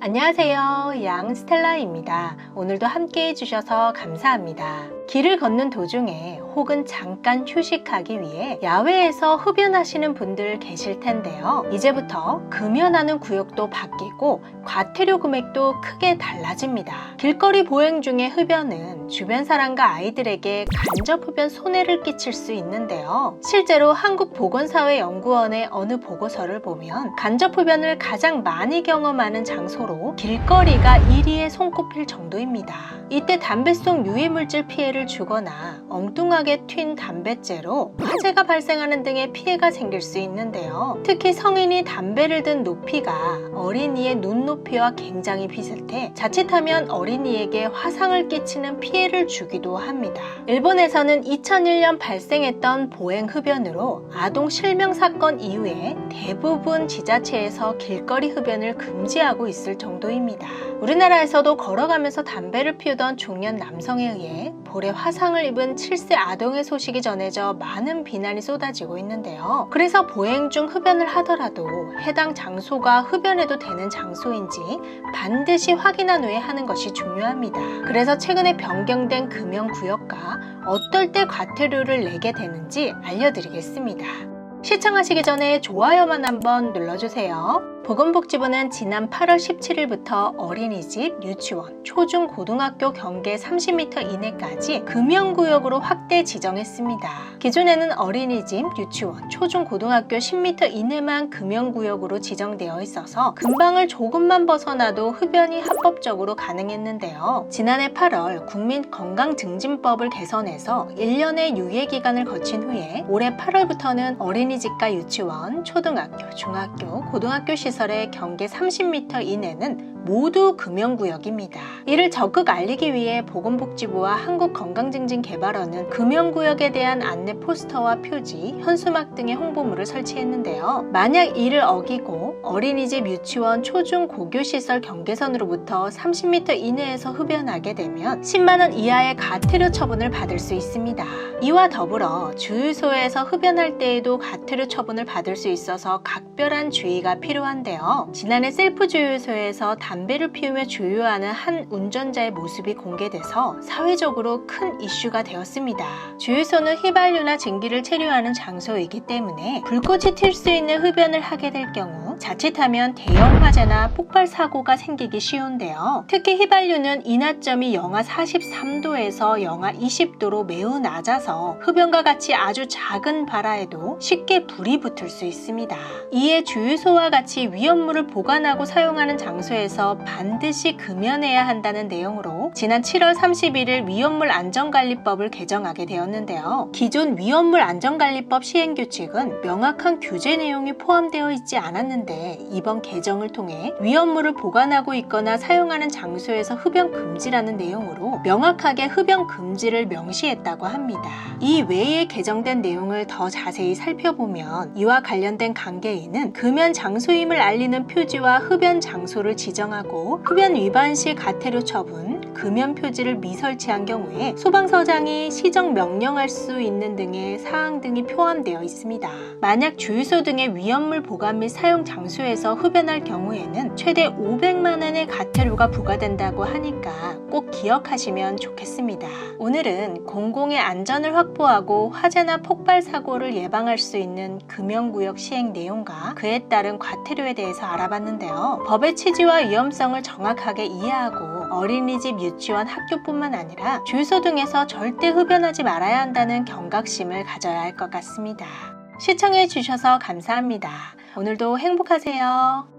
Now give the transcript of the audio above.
안녕하세요. 양스텔라입니다. 오늘도 함께 해주셔서 감사합니다. 길을 걷는 도중에 혹은 잠깐 휴식하기 위해 야외에서 흡연하시는 분들 계실 텐데요. 이제부터 금연하는 구역도 바뀌고 과태료 금액도 크게 달라집니다. 길거리 보행 중에 흡연은 주변 사람과 아이들에게 간접 흡연 손해를 끼칠 수 있는데요. 실제로 한국보건사회연구원의 어느 보고서를 보면 간접 흡연을 가장 많이 경험하는 장소로 길거리가 1위에 손꼽힐 정도입니다. 이때 담배 속 유해물질 피해를 주거나 엉뚱하게 튄 담뱃재로 화재가 발생하는 등의 피해가 생길 수 있는데요. 특히 성인이 담배를 든 높이가 어린이의 눈높이와 굉장히 비슷해 자칫하면 어린이에게 화상을 끼치는 피해를 주기도 합니다. 일본에서는 2001년 발생했던 보행 흡연으로 아동 실명 사건 이후에 대부분 지자체에서 길거리 흡연을 금지하고 있을 정도입니다. 우리나라에서도 걸어가면서 담배를 피우던 중년 남성에 의해 볼에 화상을 입은 7세 아동의 소식이 전해져 많은 비난이 쏟아지고 있는데요. 그래서 보행 중 흡연을 하더라도 해당 장소가 흡연해도 되는 장소인지 반드시 확인한 후에 하는 것이 중요합니다. 그래서 최근에 변경된 금연구역과 어떨 때 과태료를 내게 되는지 알려드리겠습니다. 시청하시기 전에 좋아요만 한번 눌러주세요. 보건복지부는 지난 8월 17일부터 어린이집, 유치원, 초중, 고등학교 경계 30m 이내까지 금연구역으로 확대 지정했습니다. 기존에는 어린이집, 유치원, 초중, 고등학교 10m 이내만 금연구역으로 지정되어 있어서 근방을 조금만 벗어나도 흡연이 합법적으로 가능했는데요. 지난해 8월 국민건강증진법을 개선해서 1년의 유예기간을 거친 후에 올해 8월부터는 어린이집과 유치원, 초등학교, 중학교, 고등학교 시설의 경계 30m 이내는 모두 금연구역입니다. 이를 적극 알리기 위해 보건복지부와 한국건강증진개발원은 금연구역에 대한 안내 포스터와 표지, 현수막 등의 홍보물을 설치했는데요. 만약 이를 어기고 어린이집, 유치원, 초중, 고교시설 경계선으로부터 30m 이내에서 흡연하게 되면 10만원 이하의 과태료 처분을 받을 수 있습니다. 이와 더불어 주유소에서 흡연할 때에도 과태료 처분을 받을 수 있어서 각별한 주의가 필요한데요. 지난해 셀프 주유소에서 담배를 피우며 주유하는 한 운전자의 모습이 공개돼서 사회적으로 큰 이슈가 되었습니다. 주유소는 휘발유나 증기를 체류하는 장소이기 때문에 불꽃이 튈 수 있는 흡연을 하게 될 경우 자칫하면 대형 화재나 폭발 사고가 생기기 쉬운데요. 특히 휘발유는 인하점이 영하 43도에서 영하 20도로 매우 낮아서 흡연과 같이 아주 작은 발화에도 쉽게 불이 붙을 수 있습니다. 이에 주유소와 같이 위험물을 보관하고 사용하는 장소에서 반드시 금연해야 한다는 내용으로 지난 7월 31일 위험물 안전관리법을 개정하게 되었는데요. 기존 위험물 안전관리법 시행규칙은 명확한 규제 내용이 포함되어 있지 않았는데 이번 개정을 통해 위험물을 보관하고 있거나 사용하는 장소에서 흡연 금지라는 내용으로 명확하게 흡연 금지를 명시했다고 합니다. 이 외에 개정된 내용을 더 자세히 살펴보면 이와 관련된 관계인은 금연 장소임을 알리는 표지와 흡연 장소를 지정하고 흡연 위반 시 과태료 처분, 금연 표지를 미설치한 경우에 소방서장이 시정 명령할 수 있는 등의 사항 등이 포함되어 있습니다. 만약 주유소 등의 위험물 보관 및 사용 장소에서 흡연할 경우에는 최대 500만 원의 과태료가 부과된다고 하니까 꼭 기억하시면 좋겠습니다. 오늘은 공공의 안전을 확보하고 화재나 폭발 사고를 예방할 수 있는 금연구역 시행 내용과 그에 따른 과태료에 대해서 알아봤는데요. 법의 취지와 위험성을 정확하게 이해하고 어린이집, 유치원, 학교뿐만 아니라 주유소 등에서 절대 흡연하지 말아야 한다는 경각심을 가져야 할 것 같습니다. 시청해 주셔서 감사합니다. 오늘도 행복하세요.